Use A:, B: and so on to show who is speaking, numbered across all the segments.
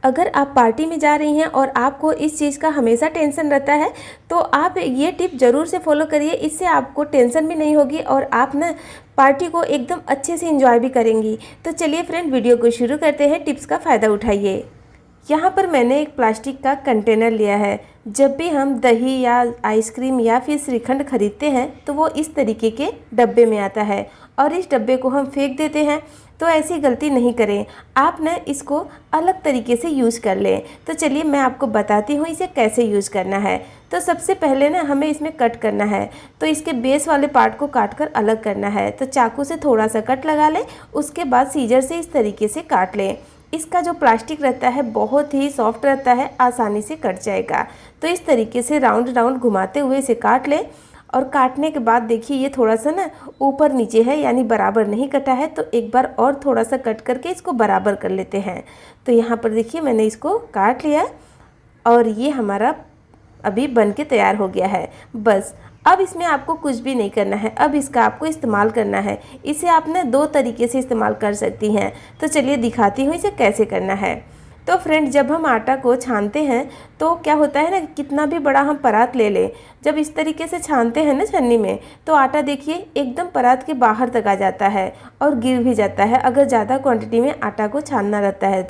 A: अगर आप पार्टी में जा रही हैं और आपको इस चीज़ का हमेशा टेंशन रहता है तो आप ये टिप ज़रूर से फॉलो करिए। इससे आपको टेंशन भी नहीं होगी और आप ना पार्टी को एकदम अच्छे से एंजॉय भी करेंगी। तो चलिए फ्रेंड, वीडियो को शुरू करते हैं। टिप्स का फ़ायदा उठाइए। यहाँ पर मैंने एक प्लास्टिक का कंटेनर लिया है। जब भी हम दही या आइसक्रीम या फिर श्रीखंड खरीदते हैं तो वो इस तरीके के डब्बे में आता है और इस डब्बे को हम फेंक देते हैं। तो ऐसी गलती नहीं करें, आप ना इसको अलग तरीके से यूज़ कर लें। तो चलिए मैं आपको बताती हूँ इसे कैसे यूज़ करना है। तो सबसे पहले ना हमें इसमें कट करना है। तो इसके बेस वाले पार्ट को काट कर अलग करना है। तो चाकू से थोड़ा सा कट लगा लें, उसके बाद सीजर से इस तरीके से काट लें। इसका जो प्लास्टिक रहता है बहुत ही सॉफ्ट रहता है, आसानी से कट जाएगा। तो इस तरीके से राउंड राउंड घुमाते हुए इसे काट लें। और काटने के बाद देखिए ये थोड़ा सा ना ऊपर नीचे है, यानी बराबर नहीं कटा है। तो एक बार और थोड़ा सा कट करके इसको बराबर कर लेते हैं। तो यहाँ पर देखिए मैंने इसको काट लिया और ये हमारा अभी बन के तैयार हो गया है। बस अब इसमें आपको कुछ भी नहीं करना है, अब इसका आपको इस्तेमाल करना है। इसे आप ना 2 तरीके से इस्तेमाल कर सकती हैं। तो चलिए दिखाती हूँ इसे कैसे करना है। तो फ्रेंड, जब हम आटा को छानते हैं तो क्या होता है ना, कितना भी बड़ा हम परात ले लें, जब इस तरीके से छानते हैं ना छन्नी में, तो आटा देखिए एकदम परात के बाहर तक आ जाता है और गिर भी जाता है अगर ज़्यादा क्वांटिटी में आटा को छानना रहता है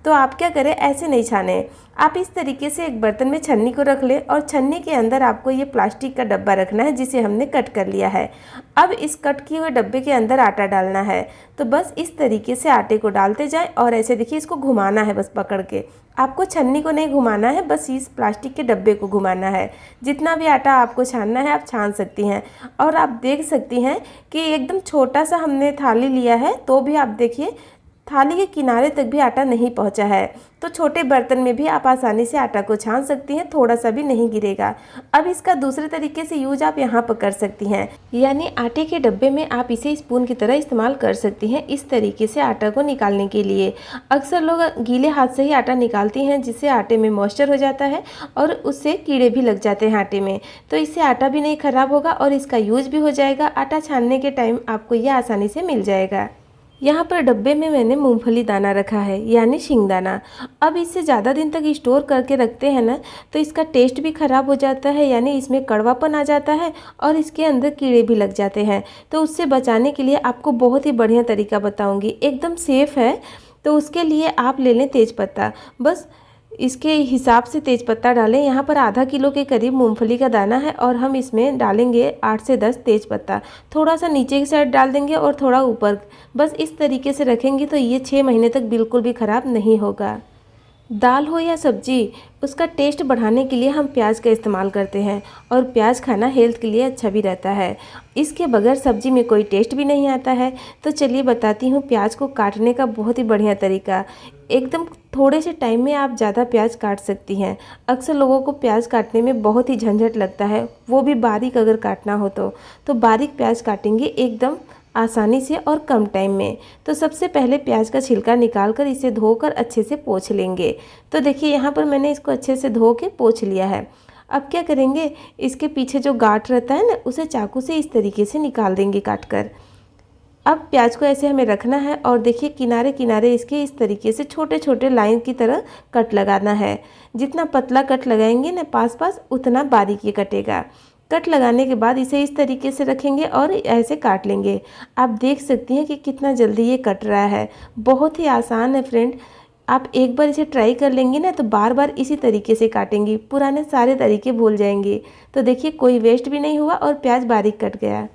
A: तो आप क्या करें, ऐसे नहीं छानें। आप इस तरीके से एक बर्तन में छन्नी को रख लें और छन्नी के अंदर आपको ये प्लास्टिक का डब्बा रखना है जिसे हमने कट कर लिया है। अब इस कट किए हुए डब्बे के अंदर आटा डालना है। तो बस इस तरीके से आटे को डालते जाएं और ऐसे देखिए इसको घुमाना है बस पकड़ के। आपको छन्नी को नहीं घुमाना है, बस इस प्लास्टिक के डब्बे को घुमाना है। जितना भी आटा आपको छानना है आप छान सकती हैं। और आप देख सकती हैं कि एकदम छोटा सा हमने थाली लिया है तो भी आप देखिए थाली के किनारे तक भी आटा नहीं पहुंचा है। तो छोटे बर्तन में भी आप आसानी से आटा को छान सकती हैं, थोड़ा सा भी नहीं गिरेगा। अब इसका दूसरे तरीके से यूज आप यहाँ पर कर सकती हैं, यानी आटे के डब्बे में आप इसे स्पून की तरह इस्तेमाल कर सकती हैं इस तरीके से आटा को निकालने के लिए। अक्सर लोग गीले हाथ से ही आटा निकालती हैं जिससे आटे में मॉइस्चर हो जाता है और उससे कीड़े भी लग जाते हैं आटे में। तो इससे आटा भी नहीं खराब होगा और इसका यूज भी हो जाएगा। आटा छानने के टाइम आपको यह आसानी से मिल जाएगा। यहाँ पर डब्बे में मैंने मूंगफली दाना रखा है, यानी शिंगदाना। अब इसे ज़्यादा दिन तक स्टोर करके रखते हैं ना तो इसका टेस्ट भी ख़राब हो जाता है, यानी इसमें कड़वापन आ जाता है और इसके अंदर कीड़े भी लग जाते हैं। तो उससे बचाने के लिए आपको बहुत ही बढ़िया तरीका बताऊँगी, एकदम सेफ़ है। तो उसके लिए आप ले लें तेज़पत्ता, बस इसके हिसाब से तेज़पत्ता डालें। यहाँ पर आधा किलो के करीब मूंगफली का दाना है और हम इसमें डालेंगे 8 से 10 तेज़पत्ता। थोड़ा सा नीचे की साइड डाल देंगे और थोड़ा ऊपर। बस इस तरीके से रखेंगे तो ये 6 महीने तक बिल्कुल भी ख़राब नहीं होगा। दाल हो या सब्जी, उसका टेस्ट बढ़ाने के लिए हम प्याज का इस्तेमाल करते हैं और प्याज खाना हेल्थ के लिए अच्छा भी रहता है। इसके बगैर सब्जी में कोई टेस्ट भी नहीं आता है। तो चलिए बताती हूँ प्याज को काटने का बहुत ही बढ़िया तरीका। एकदम थोड़े से टाइम में आप ज़्यादा प्याज काट सकती हैं। अक्सर लोगों को प्याज काटने में बहुत ही झंझट लगता है, वो भी बारीक अगर काटना हो तो बारीक प्याज काटेंगे एकदम आसानी से और कम टाइम में। तो सबसे पहले प्याज का छिलका निकाल कर इसे धोकर अच्छे से पोंछ लेंगे। तो देखिए यहाँ पर मैंने इसको अच्छे से धो के पोंछ लिया है। अब क्या करेंगे, इसके पीछे जो गांठ रहता है ना उसे चाकू से इस तरीके से निकाल देंगे काट कर। अब प्याज को ऐसे हमें रखना है और देखिए किनारे किनारे इसके इस तरीके से छोटे छोटे लाइन की तरह कट लगाना है। जितना पतला कट लगाएंगे ना पास पास, उतना बारीक ये कटेगा। कट लगाने के बाद इसे इस तरीके से रखेंगे और ऐसे काट लेंगे। आप देख सकती हैं कि कितना जल्दी ये कट रहा है। बहुत ही आसान है फ्रेंड, आप एक बार इसे ट्राई कर लेंगी ना तो बार बार इसी तरीके से काटेंगी, पुराने सारे तरीके भूल जाएंगी। तो देखिए कोई वेस्ट भी नहीं हुआ और प्याज बारीक कट गया।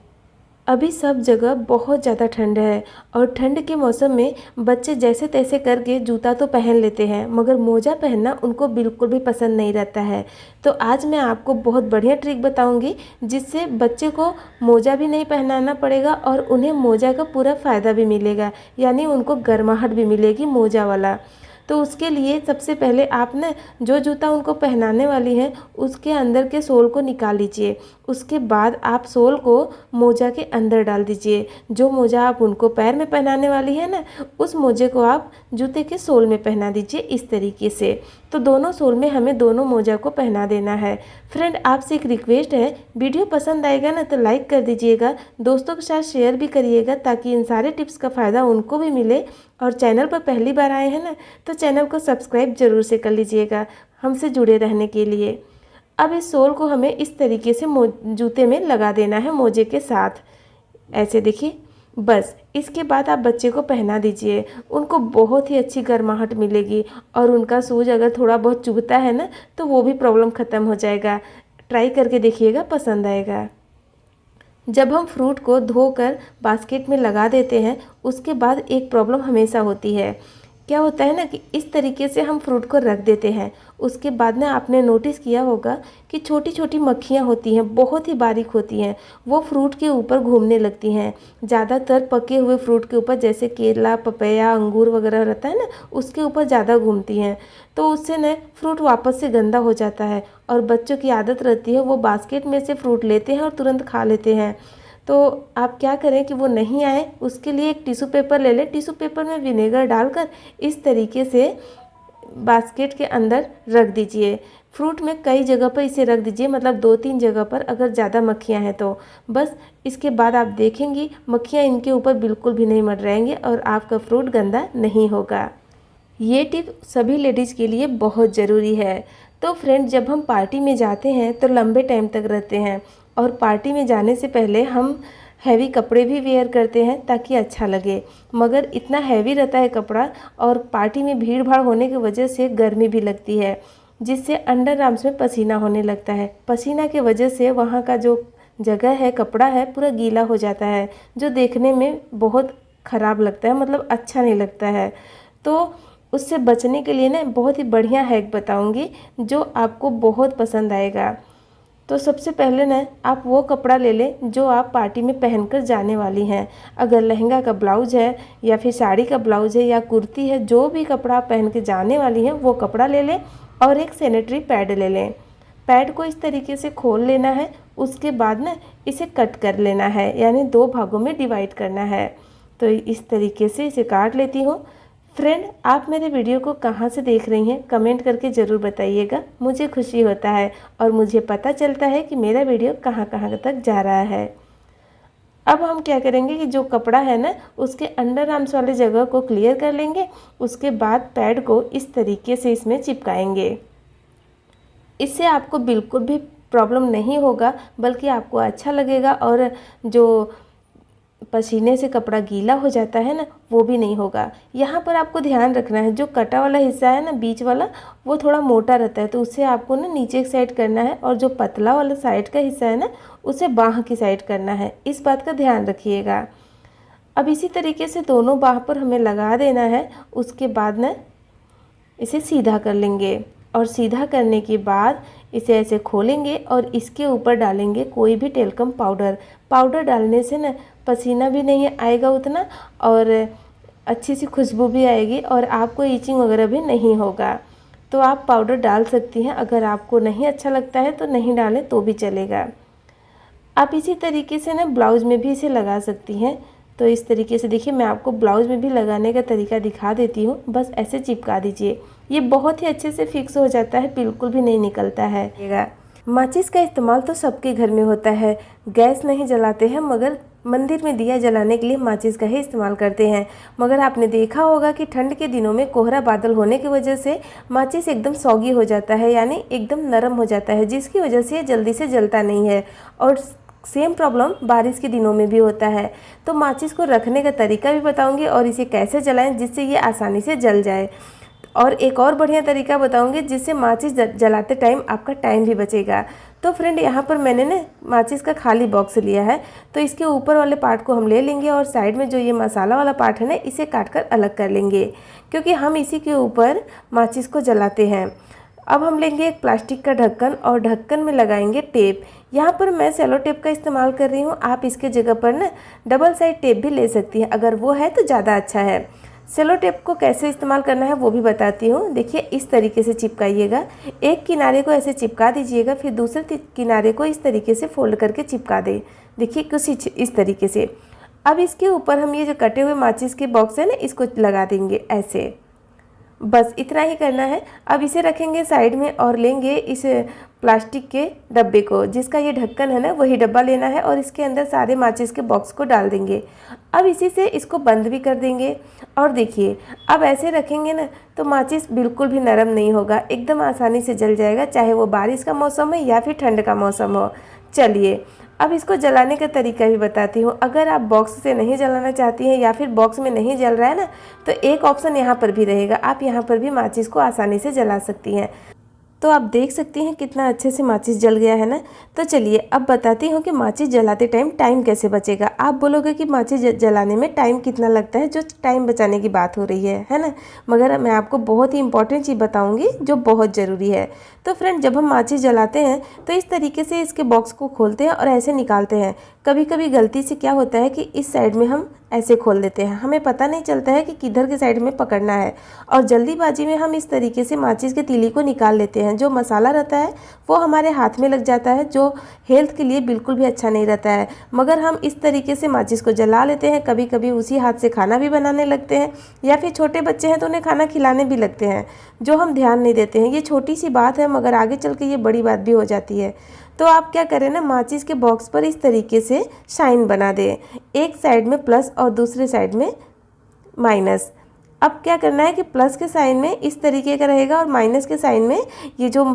A: अभी सब जगह बहुत ज़्यादा ठंड है और ठंड के मौसम में बच्चे जैसे तैसे करके जूता तो पहन लेते हैं मगर मोजा पहनना उनको बिल्कुल भी पसंद नहीं रहता है। तो आज मैं आपको बहुत बढ़िया ट्रिक बताऊंगी जिससे बच्चे को मोजा भी नहीं पहनाना पड़ेगा और उन्हें मोजा का पूरा फ़ायदा भी मिलेगा, यानी उनको गर्माहट भी मिलेगी मोजा वाला। तो उसके लिए सबसे पहले आप ना जो जूता उनको पहनाने वाली हैं उसके अंदर के सोल को निकाल लीजिए। उसके बाद आप सोल को मोजा के अंदर डाल दीजिए। जो मोजा आप उनको पैर में पहनाने वाली है ना, उस मोजे को आप जूते के सोल में पहना दीजिए इस तरीके से। तो दोनों सोल में हमें दोनों मोजा को पहना देना है। फ्रेंड, आपसे एक रिक्वेस्ट है, वीडियो पसंद आएगा ना तो लाइक कर दीजिएगा, दोस्तों के साथ शेयर भी करिएगा ताकि इन सारे टिप्स का फ़ायदा उनको भी मिले और चैनल पर पहली बार आए हैं ना, तो चैनल को सब्सक्राइब ज़रूर से कर लीजिएगा हमसे जुड़े रहने के लिए। अब इस सोल को हमें इस तरीके से जूते में लगा देना है मोजे के साथ, ऐसे देखिए। बस इसके बाद आप बच्चे को पहना दीजिए, उनको बहुत ही अच्छी गर्माहट मिलेगी और उनका शूज अगर थोड़ा बहुत चुभता है ना, तो वो भी प्रॉब्लम ख़त्म हो जाएगा। ट्राई करके देखिएगा, पसंद आएगा। जब हम फ्रूट को धोकर बास्केट में लगा देते हैं, उसके बाद एक प्रॉब्लम हमेशा होती है। क्या होता है ना कि इस तरीके से हम फ्रूट को रख देते हैं, उसके बाद ना आपने नोटिस किया होगा कि छोटी छोटी मक्खियाँ होती हैं, बहुत ही बारीक होती हैं, वो फ्रूट के ऊपर घूमने लगती हैं। ज़्यादातर पके हुए फ्रूट के ऊपर, जैसे केला, पपैया, अंगूर वगैरह रहता है ना, उसके ऊपर ज़्यादा घूमती हैं। तो उससे ना फ्रूट वापस से गंदा हो जाता है और बच्चों की आदत रहती है वो बास्केट में से फ्रूट लेते हैं और तुरंत खा लेते हैं। तो आप क्या करें कि वो नहीं आए, उसके लिए एक टिश्यू पेपर ले लें। टिश्यू पेपर में विनेगर डालकर इस तरीके से बास्केट के अंदर रख दीजिए। फ्रूट में कई जगह पर इसे रख दीजिए, मतलब 2-3 जगह पर, अगर ज़्यादा मक्खियाँ हैं तो। बस इसके बाद आप देखेंगी मक्खियाँ इनके ऊपर बिल्कुल भी नहीं मंडराएंगी और आपका फ्रूट गंदा नहीं होगा। ये टिप सभी लेडीज़ के लिए बहुत ज़रूरी है। तो फ्रेंड, जब हम पार्टी में जाते हैं तो लंबे टाइम तक रहते हैं और पार्टी में जाने से पहले हम हैवी कपड़े भी वेयर करते हैं ताकि अच्छा लगे, मगर इतना हैवी रहता है कपड़ा और पार्टी में भीड़ भाड़ होने की वजह से गर्मी भी लगती है, जिससे अंडर आर्म्स में पसीना होने लगता है। पसीना की वजह से वहाँ का जो जगह है, कपड़ा है, पूरा गीला हो जाता है, जो देखने में बहुत ख़राब लगता है, मतलब अच्छा नहीं लगता है। तो उससे बचने के लिए ना बहुत ही बढ़िया हैक बताऊंगी जो आपको बहुत पसंद आएगा। तो सबसे पहले ना आप वो कपड़ा ले लें जो आप पार्टी में पहनकर जाने वाली हैं। अगर लहंगा का ब्लाउज है या फिर साड़ी का ब्लाउज है या कुर्ती है, जो भी कपड़ा आप पहन के जाने वाली हैं वो कपड़ा ले लें और एक सैनिटरी पैड ले लें। पैड को इस तरीके से खोल लेना है, उसके बाद ना इसे कट कर लेना है, यानी 2 भागों में डिवाइड करना है। तो इस तरीके से इसे काट लेती हूँ। फ्रेंड, आप मेरे वीडियो को कहाँ से देख रही हैं कमेंट करके ज़रूर बताइएगा, मुझे खुशी होता है और मुझे पता चलता है कि मेरा वीडियो कहाँ कहाँ तक जा रहा है। अब हम क्या करेंगे कि जो कपड़ा है ना, उसके अंडर आर्म्स वाले जगह को क्लियर कर लेंगे। उसके बाद पैड को इस तरीके से इसमें चिपकाएंगे। इससे आपको बिल्कुल भी प्रॉब्लम नहीं होगा, बल्कि आपको अच्छा लगेगा और जो पसीने से कपड़ा गीला हो जाता है ना, वो भी नहीं होगा। यहाँ पर आपको ध्यान रखना है, जो कटा वाला हिस्सा है ना, बीच वाला, वो थोड़ा मोटा रहता है, तो उसे आपको ना नीचे की साइड करना है और जो पतला वाला साइड का हिस्सा है ना, उसे बाह की साइड करना है। इस बात का ध्यान रखिएगा। अब इसी तरीके से दोनों बाह पर हमें लगा देना है। उसके बाद ना इसे सीधा कर लेंगे और सीधा करने के बाद इसे ऐसे खोलेंगे और इसके ऊपर डालेंगे कोई भी टेल्कम पाउडर। पाउडर डालने से ना पसीना भी नहीं आएगा उतना और अच्छी सी खुशबू भी आएगी और आपको ईचिंग वगैरह भी नहीं होगा। तो आप पाउडर डाल सकती हैं, अगर आपको नहीं अच्छा लगता है तो नहीं डालें तो भी चलेगा। आप इसी तरीके से ना ब्लाउज़ में भी इसे लगा सकती हैं। तो इस तरीके से देखिए, मैं आपको ब्लाउज़ में भी लगाने का तरीका दिखा देती हूँ। बस ऐसे चिपका दीजिए, ये बहुत ही अच्छे से फिक्स हो जाता है, बिल्कुल भी नहीं निकलता है। माचिस का इस्तेमाल तो सबके घर में होता है। गैस नहीं जलाते हैं, मगर मंदिर में दिया जलाने के लिए माचिस का ही इस्तेमाल करते हैं। मगर आपने देखा होगा कि ठंड के दिनों में कोहरा बादल होने की वजह से माचिस एकदम सौगी हो जाता है, यानी एकदम नरम हो जाता है, जिसकी वजह से जल्दी से जलता नहीं है। और सेम प्रॉब्लम बारिश के दिनों में भी होता है। तो माचिस को रखने का तरीका भी बताऊंगी और इसे कैसे जलाएं जिससे ये आसानी से जल जाए। और एक और बढ़िया तरीका बताऊंगी जिससे माचिस जलाते टाइम आपका टाइम भी बचेगा। तो फ्रेंड, यहाँ पर मैंने ना माचिस का खाली बॉक्स लिया है, तो इसके ऊपर वाले पार्ट को हम ले लेंगे और साइड में जो ये मसाला वाला पार्ट है ना, इसे काट कर अलग कर लेंगे, क्योंकि हम इसी के ऊपर माचिस को जलाते हैं। अब हम लेंगे एक प्लास्टिक का ढक्कन और ढक्कन में लगाएंगे टेप। यहाँ पर मैं सेलो टेप का इस्तेमाल कर रही हूँ, आप इसके जगह पर ना डबल साइड टेप भी ले सकती हैं, अगर वो है तो ज़्यादा अच्छा है। सेलो टेप को कैसे इस्तेमाल करना है वो भी बताती हूँ। देखिए, इस तरीके से चिपकाइएगा, एक किनारे को ऐसे चिपका दीजिएगा, फिर दूसरे किनारे को इस तरीके से फोल्ड करके चिपका दें। देखिए, कुछ इस तरीके से। अब इसके ऊपर हम ये जो कटे हुए माचिस के बॉक्स है ना, इसको लगा देंगे ऐसे। बस इतना ही करना है। अब इसे रखेंगे साइड में और लेंगे इस प्लास्टिक के डब्बे को, जिसका ये ढक्कन है ना, वही डब्बा लेना है और इसके अंदर सारे माचिस के बॉक्स को डाल देंगे। अब इसी से इसको बंद भी कर देंगे। और देखिए अब ऐसे रखेंगे ना तो माचिस बिल्कुल भी नरम नहीं होगा, एकदम आसानी से जल जाएगा, चाहे वो बारिश का मौसम है या फिर ठंड का मौसम हो। चलिए अब इसको जलाने का तरीका भी बताती हूँ। अगर आप बॉक्स से नहीं जलाना चाहती हैं या फिर बॉक्स में नहीं जल रहा है ना, तो एक ऑप्शन यहाँ पर भी रहेगा, आप यहाँ पर भी माचिस को आसानी से जला सकती हैं। तो आप देख सकती हैं कितना अच्छे से माचिस जल गया है ना। तो चलिए अब बताती हूँ कि माचिस जलाते टाइम कैसे बचेगा। आप बोलोगे कि माचिस जलाने में टाइम कितना लगता है, जो टाइम बचाने की बात हो रही है ना, मगर मैं आपको बहुत ही इंपॉर्टेंट चीज़ बताऊँगी जो बहुत ज़रूरी है। तो फ्रेंड, जब हम माचिस जलाते हैं तो इस तरीके से इसके बॉक्स को खोलते हैं और ऐसे निकालते हैं। कभी कभी गलती से क्या होता है कि इस साइड में हम ऐसे खोल देते हैं, हमें पता नहीं चलता है कि किधर के साइड में पकड़ना है, और जल्दीबाजी में हम इस तरीके से माचिस के तीली को निकाल लेते हैं। जो मसाला रहता है वो हमारे हाथ में लग जाता है, जो हेल्थ के लिए बिल्कुल भी अच्छा नहीं रहता है। मगर हम इस तरीके से माचिस को जला लेते हैं, कभी कभी उसी हाथ से खाना भी बनाने लगते हैं, या फिर छोटे बच्चे हैं तो उन्हें खाना खिलाने भी लगते हैं, जो हम ध्यान नहीं देते हैं। ये छोटी सी बात है मगर आगे चल के ये बड़ी बात भी हो जाती है। तो आप क्या करें ना, माचिस के बॉक्स पर इस तरीके से शाइन बना दें, एक साइड में प्लस और दूसरे साइड में माइनस। अब क्या करना है कि प्लस के साइन में इस तरीके का रहेगा और माइनस के साइन में ये जो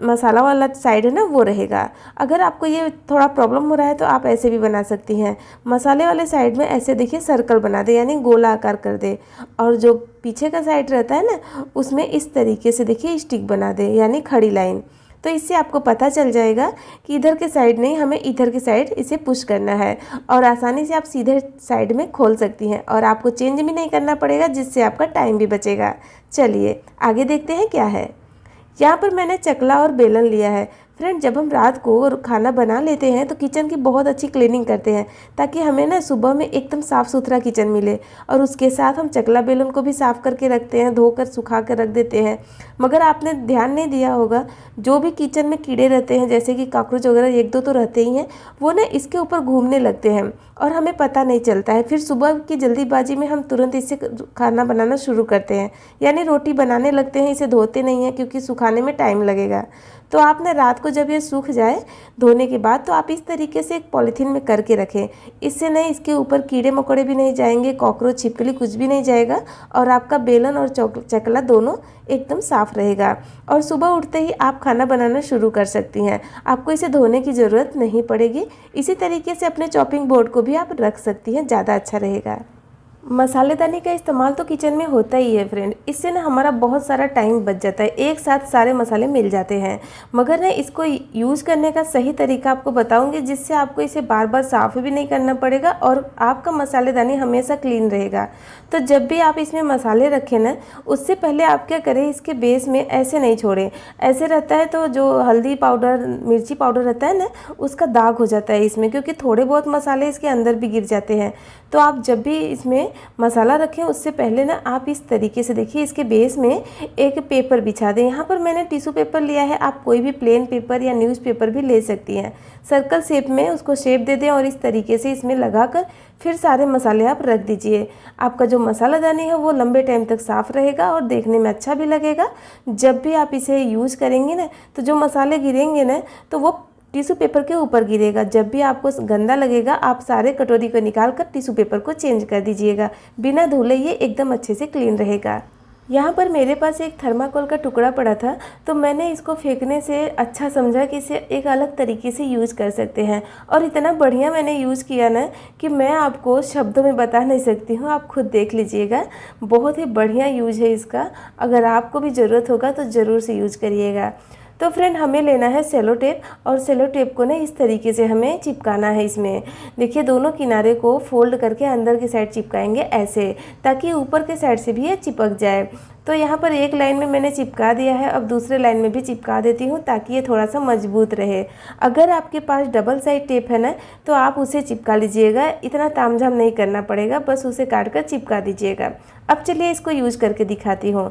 A: मसाला वाला साइड है ना वो रहेगा। अगर आपको ये थोड़ा प्रॉब्लम हो रहा है तो आप ऐसे भी बना सकती हैं। मसाले वाले साइड में ऐसे देखिए सर्कल बना दे, यानी गोला आकार कर दे, और जो पीछे का साइड रहता है ना उसमें इस तरीके से देखिए स्टिक बना दे, यानी खड़ी लाइन। तो इससे आपको पता चल जाएगा कि इधर के साइड नहीं, हमें इधर के साइड इसे पुश करना है, और आसानी से आप सीधे साइड में खोल सकती हैं और आपको चेंज भी नहीं करना पड़ेगा, जिससे आपका टाइम भी बचेगा। चलिए आगे देखते हैं क्या है। यहाँ पर मैंने चकला और बेलन लिया है। फ्रेंड, जब हम रात को खाना बना लेते हैं तो किचन की बहुत अच्छी क्लीनिंग करते हैं, ताकि हमें ना सुबह में एकदम साफ़ सुथरा किचन मिले, और उसके साथ हम चकला बेलन को भी साफ़ करके रखते हैं, धोकर सुखा कर रख देते हैं। मगर आपने ध्यान नहीं दिया होगा, जो भी किचन में कीड़े रहते हैं, जैसे कि कॉकरोच वगैरह एक दो तो रहते ही हैं, वो ना इसके ऊपर घूमने लगते हैं और हमें पता नहीं चलता है। फिर सुबह की जल्दीबाजी में हम तुरंत इससे खाना बनाना शुरू करते हैं, यानी रोटी बनाने लगते हैं, इसे धोते नहीं हैं क्योंकि सुखाने में टाइम लगेगा। तो आपने रात को जब ये सूख जाए धोने के बाद, तो आप इस तरीके से एक पॉलीथीन में करके रखें। इससे नहीं इसके ऊपर कीड़े मकोड़े भी नहीं जाएंगे, कॉकरोच छिपकली कुछ भी नहीं जाएगा, और आपका बेलन और चकला दोनों एकदम साफ़ रहेगा। और सुबह उठते ही आप खाना बनाना शुरू कर सकती हैं, आपको इसे धोने की ज़रूरत नहीं पड़ेगी। इसी तरीके से अपने चॉपिंग बोर्ड को भी आप रख सकती हैं, ज़्यादा अच्छा रहेगा। मसालेदानी का इस्तेमाल तो किचन में होता ही है फ्रेंड, इससे ना हमारा बहुत सारा टाइम बच जाता है, एक साथ सारे मसाले मिल जाते हैं। मगर ना इसको यूज़ करने का सही तरीका आपको बताऊंगी, जिससे आपको इसे बार बार साफ़ भी नहीं करना पड़ेगा और आपका मसालेदानी हमेशा क्लीन रहेगा। तो जब भी आप इसमें मसाले रखें ना, उससे पहले आप क्या करें, इसके बेस में ऐसे नहीं छोड़ें। ऐसे रहता है तो जो हल्दी पाउडर मिर्ची पाउडर रहता है ना, उसका दाग हो जाता है इसमें, क्योंकि थोड़े बहुत मसाले इसके अंदर भी गिर जाते हैं। तो आप जब भी इसमें मसाला रखें उससे पहले ना आप इस तरीके से देखिए इसके बेस में एक पेपर बिछा दें। यहाँ पर मैंने टिश्यू पेपर लिया है, आप कोई भी प्लेन पेपर या न्यूज़पेपर भी ले सकती हैं। सर्कल शेप में उसको शेप दे दें और इस तरीके से इसमें लगाकर फिर सारे मसाले आप रख दीजिए। आपका जो मसालादानी है वो लंबे टाइम तक साफ़ रहेगा और देखने में अच्छा भी लगेगा। जब भी आप इसे यूज़ करेंगे ना, तो जो मसाले गिरेंगे ना, तो वो टिश्यू पेपर के ऊपर गिरेगा। जब भी आपको गंदा लगेगा, आप सारे कटोरी को निकाल कर टिश्यू पेपर को चेंज कर दीजिएगा, बिना धुले ये एकदम अच्छे से क्लीन रहेगा। यहाँ पर मेरे पास एक थर्माकोल का टुकड़ा पड़ा था, तो मैंने इसको फेंकने से अच्छा समझा कि इसे एक अलग तरीके से यूज़ कर सकते हैं, और इतना बढ़िया मैंने यूज़ किया ना कि मैं आपको शब्दों में बता नहीं सकती हूँ, आप खुद देख लीजिएगा। बहुत ही बढ़िया यूज है इसका, अगर आपको भी ज़रूरत होगा तो ज़रूर से यूज़ करिएगा। तो फ्रेंड, हमें लेना है सेलो टेप, और सेलो टेप को ना इस तरीके से हमें चिपकाना है। इसमें देखिए दोनों किनारे को फोल्ड करके अंदर की साइड चिपकाएंगे ऐसे, ताकि ऊपर के साइड से भी ये चिपक जाए। तो यहाँ पर एक लाइन में मैंने चिपका दिया है, अब दूसरे लाइन में भी चिपका देती हूँ ताकि ये थोड़ा सा मजबूत रहे। अगर आपके पास डबल साइड टेप है ना, तो आप उसे चिपका लीजिएगा, इतना तामझाम नहीं करना पड़ेगा, बस उसे काट कर चिपका दीजिएगा। अब चलिए इसको यूज़ करके दिखाती हूँ।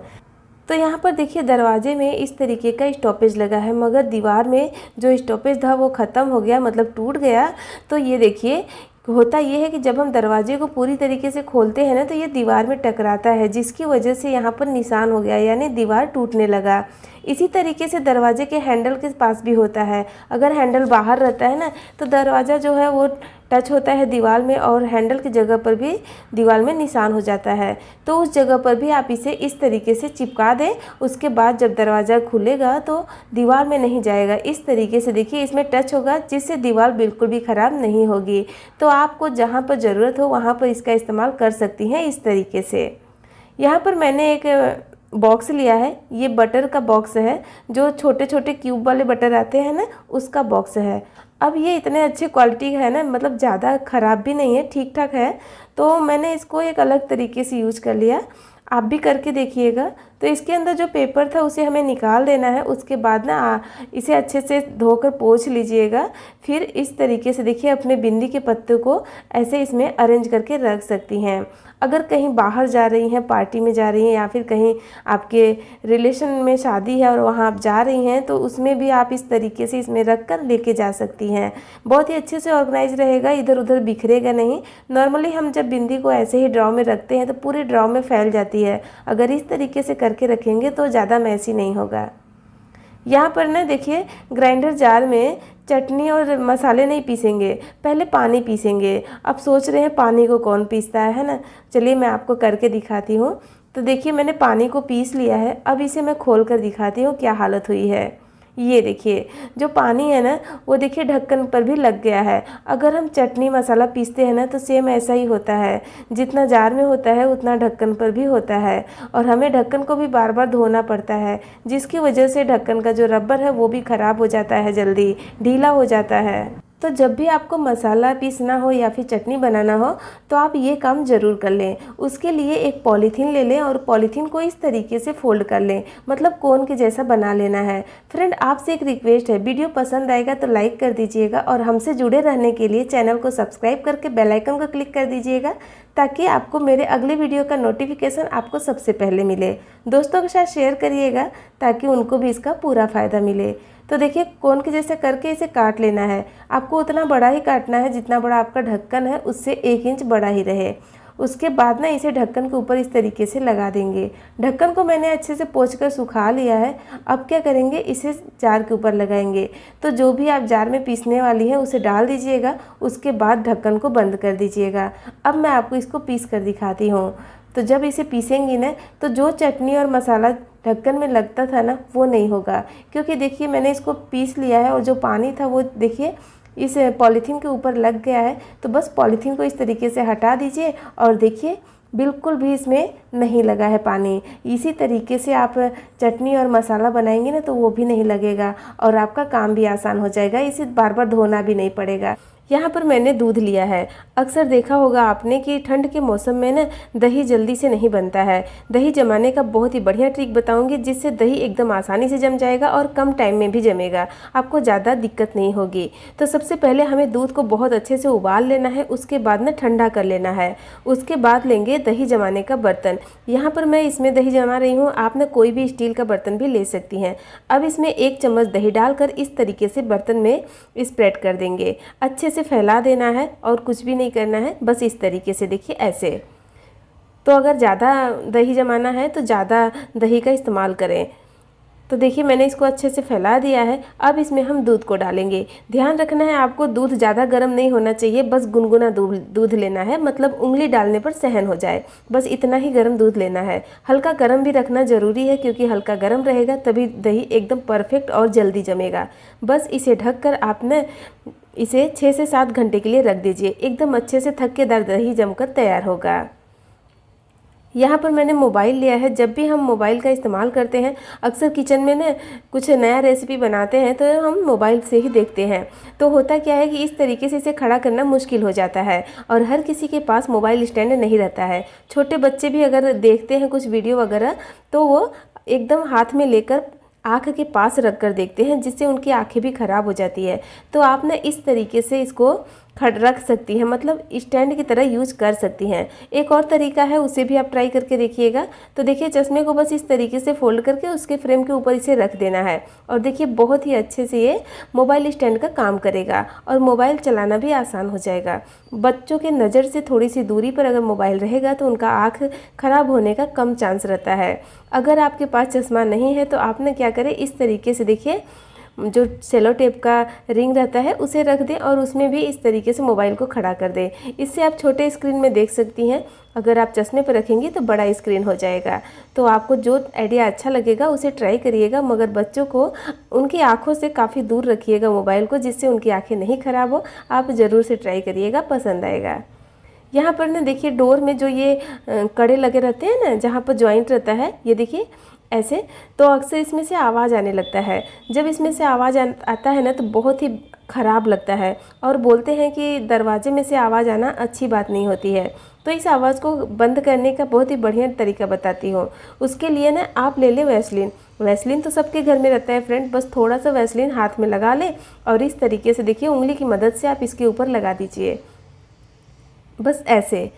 A: तो यहाँ पर देखिए दरवाजे में इस तरीके का स्टॉपेज लगा है, मगर दीवार में जो स्टॉपेज था वो ख़त्म हो गया, मतलब टूट गया। तो ये देखिए होता ये है कि जब हम दरवाजे को पूरी तरीके से खोलते हैं ना, तो ये दीवार में टकराता है, जिसकी वजह से यहाँ पर निशान हो गया, यानी दीवार टूटने लगा। इसी तरीके से दरवाजे के हैंडल के पास भी होता है। अगर हैंडल बाहर रहता है ना, तो दरवाज़ा जो है वो टच होता है दीवार में, और हैंडल की जगह पर भी दीवार में निशान हो जाता है। तो उस जगह पर भी आप इसे इस तरीके से चिपका दें। उसके बाद जब दरवाज़ा खुलेगा तो दीवार में नहीं जाएगा। इस तरीके से देखिए इसमें टच होगा, जिससे दीवार बिल्कुल भी ख़राब नहीं होगी। तो आपको जहाँ पर ज़रूरत हो वहाँ पर इसका इस्तेमाल कर सकती हैं इस तरीके से। यहाँ पर मैंने एक बॉक्स लिया है, ये बटर का बॉक्स है, जो छोटे छोटे क्यूब वाले बटर आते हैं ना, उसका बॉक्स है। अब ये इतने अच्छी क्वालिटी है ना, मतलब ज़्यादा ख़राब भी नहीं है, ठीक ठाक है। तो मैंने इसको एक अलग तरीके से यूज कर लिया, आप भी करके देखिएगा। तो इसके अंदर जो पेपर था उसे हमें निकाल देना है। उसके बाद ना इसे अच्छे से धोकर पोंछ लीजिएगा। फिर इस तरीके से देखिए अपने बिंदी के पत्ते को ऐसे इसमें अरेंज करके रख सकती हैं। अगर कहीं बाहर जा रही हैं, पार्टी में जा रही हैं, या फिर कहीं आपके रिलेशन में शादी है और वहाँ आप जा रही हैं, तो उसमें भी आप इस तरीके से इसमें रख कर लेके जा सकती हैं। बहुत ही अच्छे से ऑर्गेनाइज रहेगा, इधर उधर बिखरेगा नहीं। नॉर्मली हम जब बिंदी को ऐसे ही ड्रॉ में रखते हैं तो पूरे ड्रॉ में फैल जाती है। अगर इस तरीके से करके रखेंगे तो ज़्यादा मैसी नहीं होगा। यहाँ पर ना देखिए ग्राइंडर जार में चटनी और मसाले नहीं पीसेंगे, पहले पानी पीसेंगे। अब सोच रहे हैं पानी को कौन पीसता है ना, चलिए मैं आपको करके दिखाती हूँ। तो देखिए मैंने पानी को पीस लिया है। अब इसे मैं खोल कर दिखाती हूँ क्या हालत हुई है। ये देखिए जो पानी है ना, वो देखिए ढक्कन पर भी लग गया है। अगर हम चटनी मसाला पीसते हैं ना, तो सेम ऐसा ही होता है। जितना जार में होता है उतना ढक्कन पर भी होता है, और हमें ढक्कन को भी बार बार धोना पड़ता है, जिसकी वजह से ढक्कन का जो रबर है वो भी ख़राब हो जाता है, जल्दी ढीला हो जाता है। तो जब भी आपको मसाला पीसना हो या फिर चटनी बनाना हो, तो आप ये काम ज़रूर कर लें। उसके लिए एक पॉलीथीन ले लें और पॉलीथीन को इस तरीके से फोल्ड कर लें, मतलब कोन के जैसा बना लेना है। फ्रेंड आपसे एक रिक्वेस्ट है, वीडियो पसंद आएगा तो लाइक कर दीजिएगा, और हमसे जुड़े रहने के लिए चैनल को सब्सक्राइब करके बेल आइकन को क्लिक कर दीजिएगा, ताकि आपको मेरे अगले वीडियो का नोटिफिकेशन आपको सबसे पहले मिले। दोस्तों के साथ शेयर करिएगा ताकि उनको भी इसका पूरा फ़ायदा मिले। तो देखिए कोन के जैसे करके इसे काट लेना है। आपको उतना बड़ा ही काटना है जितना बड़ा आपका ढक्कन है उससे 1 इंच बड़ा ही रहे। उसके बाद ना इसे ढक्कन के ऊपर इस तरीके से लगा देंगे। ढक्कन को मैंने अच्छे से पोंछकर सुखा लिया है। अब क्या करेंगे, इसे जार के ऊपर लगाएंगे। तो जो भी आप जार में पीसने वाली है उसे डाल दीजिएगा, उसके बाद ढक्कन को बंद कर दीजिएगा। अब मैं आपको इसको पीस कर दिखाती हूँ। तो जब इसे पीसेंगी ना, तो जो चटनी और मसाला ढक्कन में लगता था ना, वो नहीं होगा, क्योंकि देखिए मैंने इसको पीस लिया है और जो पानी था वो देखिए इस पॉलीथीन के ऊपर लग गया है। तो बस पॉलीथीन को इस तरीके से हटा दीजिए, और देखिए बिल्कुल भी इसमें नहीं लगा है पानी। इसी तरीके से आप चटनी और मसाला बनाएंगे ना, तो वो भी नहीं लगेगा, और आपका काम भी आसान हो जाएगा। इसे बार बार धोना भी नहीं पड़ेगा। यहाँ पर मैंने दूध लिया है। अक्सर देखा होगा आपने कि ठंड के मौसम में ना दही जल्दी से नहीं बनता है। दही जमाने का बहुत ही बढ़िया ट्रिक बताऊंगी, जिससे दही एकदम आसानी से जम जाएगा और कम टाइम में भी जमेगा, आपको ज़्यादा दिक्कत नहीं होगी। तो सबसे पहले हमें दूध को बहुत अच्छे से उबाल लेना है, उसके बाद ना ठंडा कर लेना है। उसके बाद लेंगे दही जमाने का बर्तन। यहाँ पर मैं इसमें दही जमा रही हूँ, आप ना कोई भी स्टील का बर्तन भी ले सकती हैं। अब इसमें 1 चम्मच दही डालकर इस तरीके से बर्तन में स्प्रेड कर देंगे। अच्छे से फैला देना है और कुछ भी नहीं करना है, बस इस तरीके से देखिए ऐसे। तो अगर ज़्यादा दही जमाना है तो ज़्यादा दही का इस्तेमाल करें। तो देखिए मैंने इसको अच्छे से फैला दिया है। अब इसमें हम दूध को डालेंगे। ध्यान रखना है आपको, दूध ज़्यादा गर्म नहीं होना चाहिए, बस गुनगुना दूध लेना है, मतलब उंगली डालने पर सहन हो जाए, बस इतना ही गर्म दूध लेना है। हल्का गर्म भी रखना ज़रूरी है, क्योंकि हल्का गर्म रहेगा तभी दही एकदम परफेक्ट और जल्दी जमेगा। बस इसे ढक कर आपने इसे 6 से 7 घंटे के लिए रख दीजिए। एकदम अच्छे से थक्केदार दही जमकर तैयार होगा। यहाँ पर मैंने मोबाइल लिया है। जब भी हम मोबाइल का इस्तेमाल करते हैं, अक्सर किचन में ना कुछ नया रेसिपी बनाते हैं तो हम मोबाइल से ही देखते हैं। तो होता क्या है कि इस तरीके से इसे खड़ा करना मुश्किल हो जाता है, और हर किसी के पास मोबाइल स्टैंड नहीं रहता है। छोटे बच्चे भी अगर देखते हैं कुछ वीडियो वगैरह, तो वो एकदम हाथ में लेकर आँख के पास रख कर देखते हैं, जिससे उनकी आँखें भी ख़राब हो जाती है। तो आप ना इस तरीके से इसको रख सकती हैं, मतलब स्टैंड की तरह यूज कर सकती हैं। एक और तरीका है, उसे भी आप ट्राई करके देखिएगा। तो देखिए चश्मे को बस इस तरीके से फोल्ड करके उसके फ्रेम के ऊपर इसे रख देना है और देखिए बहुत ही अच्छे से ये मोबाइल स्टैंड का काम करेगा और मोबाइल चलाना भी आसान हो जाएगा। बच्चों के नज़र से थोड़ी सी दूरी पर अगर मोबाइल रहेगा तो उनका आँख खराब होने का कम चांस रहता है। अगर आपके पास चश्मा नहीं है तो आप ना क्या करें, इस तरीके से देखिए जो सेलो टेप का रिंग रहता है उसे रख दें और उसमें भी इस तरीके से मोबाइल को खड़ा कर दें। इससे आप छोटे स्क्रीन में देख सकती हैं। अगर आप चश्मे पर रखेंगी तो बड़ा स्क्रीन हो जाएगा। तो आपको जो आइडिया अच्छा लगेगा उसे ट्राई करिएगा, मगर बच्चों को उनकी आँखों से काफ़ी दूर रखिएगा मोबाइल को, जिससे उनकी आँखें नहीं खराब हो। आप ज़रूर से ट्राई करिएगा, पसंद आएगा। यहाँ पर ना देखिए डोर में जो ये कड़े लगे रहते हैं ना, जहाँ पर जॉइंट रहता है, ये देखिए ऐसे, तो अक्सर इसमें से आवाज़ आने लगता है। जब इसमें से आवाज़ आता है ना तो बहुत ही ख़राब लगता है और बोलते हैं कि दरवाजे में से आवाज़ आना अच्छी बात नहीं होती है। तो इस आवाज़ को बंद करने का बहुत ही बढ़िया तरीका बताती हूँ। उसके लिए ना आप ले लें वैसलीन। वैसलीन तो सबके घर में रहता है फ्रेंड, बस थोड़ा सा वैसलीन हाथ में लगा लें और इस तरीके से देखिए उंगली की मदद से आप इसके ऊपर लगा दीजिए। बस ऐसे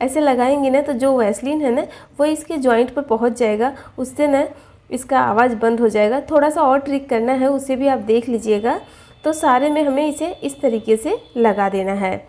A: ऐसे लगाएंगे ना तो जो वैसलीन है ना वो इसके जॉइंट पर पहुंच जाएगा, उससे ना इसका आवाज़ बंद हो जाएगा। थोड़ा सा और ट्रिक करना है, उसे भी आप देख लीजिएगा। तो सारे में हमें इसे इस तरीके से लगा देना है।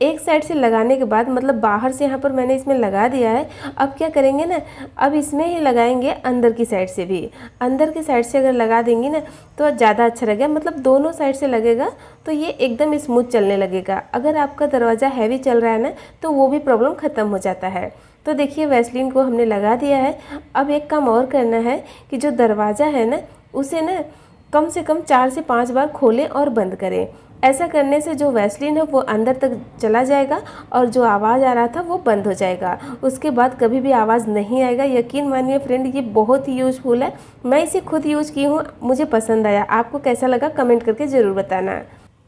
A: एक साइड से लगाने के बाद, मतलब बाहर से यहाँ पर मैंने इसमें लगा दिया है। अब क्या करेंगे ना, अब इसमें ही लगाएंगे अंदर की साइड से भी। अंदर की साइड से अगर लगा देंगी ना तो ज़्यादा अच्छा लगेगा, मतलब दोनों साइड से लगेगा तो ये एकदम स्मूथ चलने लगेगा। अगर आपका दरवाज़ा हैवी चल रहा है ना तो वो भी प्रॉब्लम ख़त्म हो जाता है। तो देखिए वैसलीन को हमने लगा दिया है। अब एक काम और करना है कि जो दरवाज़ा है ना उसे ना कम से कम 4 से 5 बार खोलें और बंद करें। ऐसा करने से जो वैसलीन है वो अंदर तक चला जाएगा और जो आवाज़ आ रहा था वो बंद हो जाएगा। उसके बाद कभी भी आवाज़ नहीं आएगा। यकीन मानिए फ्रेंड, ये बहुत ही यूज़फुल है। मैं इसे खुद यूज़ की हूँ, मुझे पसंद आया। आपको कैसा लगा कमेंट करके ज़रूर बताना।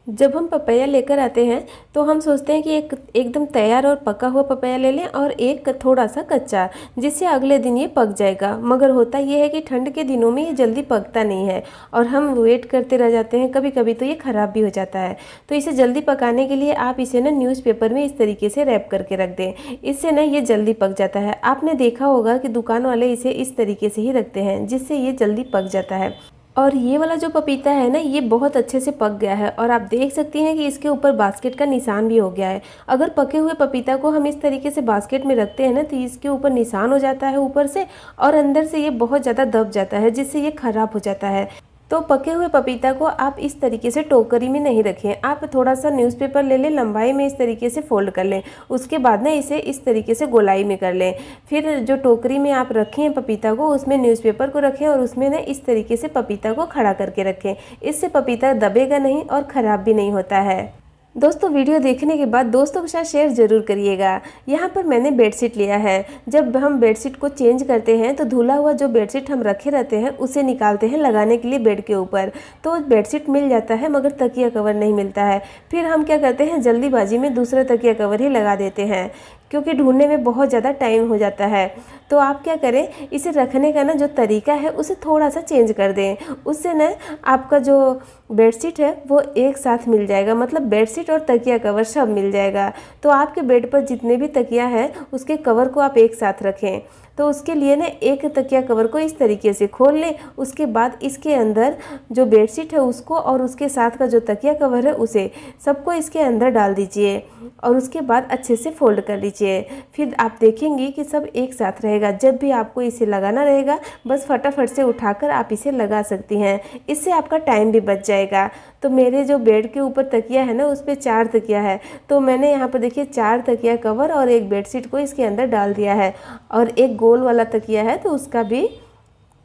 A: जब हम पपाया लेकर आते हैं तो हम सोचते हैं कि एकदम तैयार और पका हुआ पपाया ले लें और एक थोड़ा सा कच्चा, जिससे अगले दिन ये पक जाएगा। मगर होता ये है कि ठंड के दिनों में ये जल्दी पकता नहीं है और हम वेट करते रह जाते हैं। कभी कभी तो ये ख़राब भी हो जाता है। तो इसे जल्दी पकाने के लिए आप इसे ना न्यूज़पेपर में इस तरीके से रैप करके रख दें। इससे ना ये जल्दी पक जाता है। आपने देखा होगा कि दुकान वाले इसे इस तरीके से ही रखते हैं, जिससे ये जल्दी पक जाता है। और ये वाला जो पपीता है ना ये बहुत अच्छे से पक गया है और आप देख सकती हैं कि इसके ऊपर बास्केट का निशान भी हो गया है। अगर पके हुए पपीता को हम इस तरीके से बास्केट में रखते हैं ना तो इसके ऊपर निशान हो जाता है ऊपर से, और अंदर से ये बहुत ज़्यादा दब जाता है, जिससे ये ख़राब हो जाता है। तो पके हुए पपीता को आप इस तरीके से टोकरी में नहीं रखें। आप थोड़ा सा न्यूज़पेपर ले लें, लंबाई में इस तरीके से फोल्ड कर लें। उसके बाद ना इसे इस तरीके से गोलाई में कर लें। फिर जो टोकरी में आप रखें हैं पपीता को, उसमें न्यूज़पेपर को रखें और उसमें ना इस तरीके से पपीता को खड़ा करके रखें। इससे पपीता दबेगा नहीं और ख़राब भी नहीं होता है। दोस्तों वीडियो देखने के बाद दोस्तों के साथ शेयर ज़रूर करिएगा। यहाँ पर मैंने बेडशीट लिया है। जब हम बेडशीट को चेंज करते हैं तो धुला हुआ जो बेडशीट हम रखे रहते हैं उसे निकालते हैं लगाने के लिए बेड के ऊपर, तो बेडशीट मिल जाता है मगर तकिया कवर नहीं मिलता है। फिर हम क्या करते हैं, जल्दीबाजी में दूसरा तकिया कवर ही लगा देते हैं, क्योंकि ढूंढने में बहुत ज़्यादा टाइम हो जाता है। तो आप क्या करें, इसे रखने का ना जो तरीका है उसे थोड़ा सा चेंज कर दें। उससे ना आपका जो बेडशीट है वो एक साथ मिल जाएगा, मतलब बेडशीट और तकिया कवर सब मिल जाएगा। तो आपके बेड पर जितने भी तकिया है उसके कवर को आप एक साथ रखें। तो उसके लिए ना एक तकिया कवर को इस तरीके से खोल लें। उसके बाद इसके अंदर जो बेडशीट है उसको और उसके साथ का जो तकिया कवर है उसे सबको इसके अंदर डाल दीजिए और उसके बाद अच्छे से फोल्ड कर लीजिए। फिर आप देखेंगे कि सब एक साथ रहेगा। जब भी आपको इसे लगाना रहेगा बस फटाफट से उठाकर आप इसे लगा सकती हैं। इससे आपका टाइम भी बच जाएगा। तो मेरे जो बेड के ऊपर तकिया है ना उस पर 4 तकिया है, तो मैंने यहाँ पर देखिए 4 तकिया कवर और एक बेडशीट को इसके अंदर डाल दिया है, और एक गोल वाला तकिया है तो उसका भी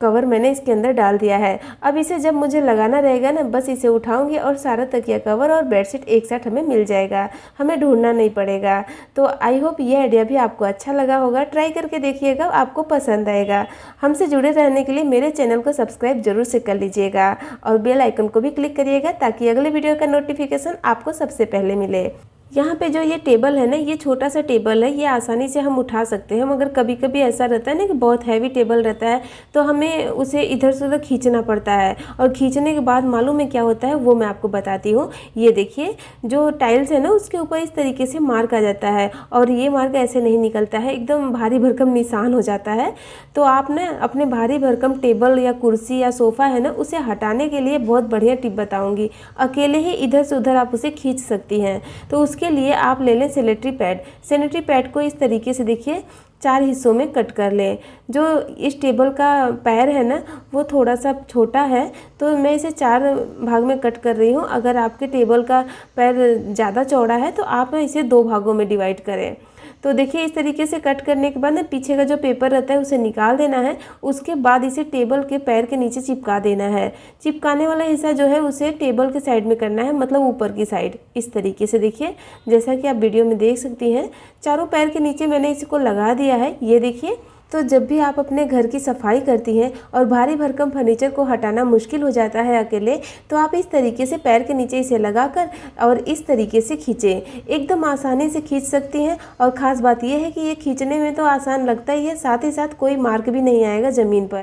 A: कवर मैंने इसके अंदर डाल दिया है। अब इसे जब मुझे लगाना रहेगा ना बस इसे उठाऊंगी और सारा तकिया कवर और बेडशीट एक साथ हमें मिल जाएगा, हमें ढूंढना नहीं पड़ेगा। तो आई होप ये आइडिया भी आपको अच्छा लगा होगा। ट्राई करके देखिएगा, आपको पसंद आएगा। हमसे जुड़े रहने के लिए मेरे चैनल को सब्सक्राइब जरूर से कर लीजिएगा और बेल आइकन को भी क्लिक करिएगा ताकि अगले वीडियो का नोटिफिकेशन आपको सबसे पहले मिले। यहाँ पे जो ये टेबल है ना, ये छोटा सा टेबल है, ये आसानी से हम उठा सकते हैं, मगर कभी कभी ऐसा रहता है ना कि बहुत हैवी टेबल रहता है तो हमें उसे इधर से उधर खींचना पड़ता है, और खींचने के बाद मालूम है क्या होता है, वो मैं आपको बताती हूँ। ये देखिए, जो टाइल्स है ना उसके ऊपर इस तरीके से मार्क आ जाता है, और ये मार्क ऐसे नहीं निकलता है, एकदम भारी भरकम निशान हो जाता है। तो आप ना अपने भारी भरकम टेबल या कुर्सी या सोफ़ा है ना, उसे हटाने के लिए बहुत बढ़िया टिप बताऊँगी। अकेले ही इधर से उधर आप उसे खींच सकती हैं। तो उसके लिए आप ले लें सैनिटरी पैड। सैनिटरी पैड को इस तरीके से देखिए 4 हिस्सों में कट कर लें। जो इस टेबल का पैर है ना, वो थोड़ा सा छोटा है, तो मैं इसे 4 भाग में कट कर रही हूँ। अगर आपके टेबल का पैर ज़्यादा चौड़ा है तो आप इसे 2 भागों में डिवाइड करें। तो देखिए, इस तरीके से कट करने के बाद ना पीछे का जो पेपर रहता है उसे निकाल देना है। उसके बाद इसे टेबल के पैर के नीचे चिपका देना है। चिपकाने वाला हिस्सा जो है उसे टेबल के साइड में करना है, मतलब ऊपर की साइड। इस तरीके से देखिए, जैसा कि आप वीडियो में देख सकती हैं, चारों पैर के नीचे मैंने इसको लगा दिया है, ये देखिए। तो जब भी आप अपने घर की सफाई करती हैं और भारी भरकम फर्नीचर को हटाना मुश्किल हो जाता है अकेले, तो आप इस तरीके से पैर के नीचे इसे लगाकर और इस तरीके से खींचें। एकदम आसानी से खींच सकती हैं, और ख़ास बात यह है कि ये खींचने में तो आसान लगता ही है, साथ ही साथ कोई मार्क भी नहीं आएगा ज़मीन पर।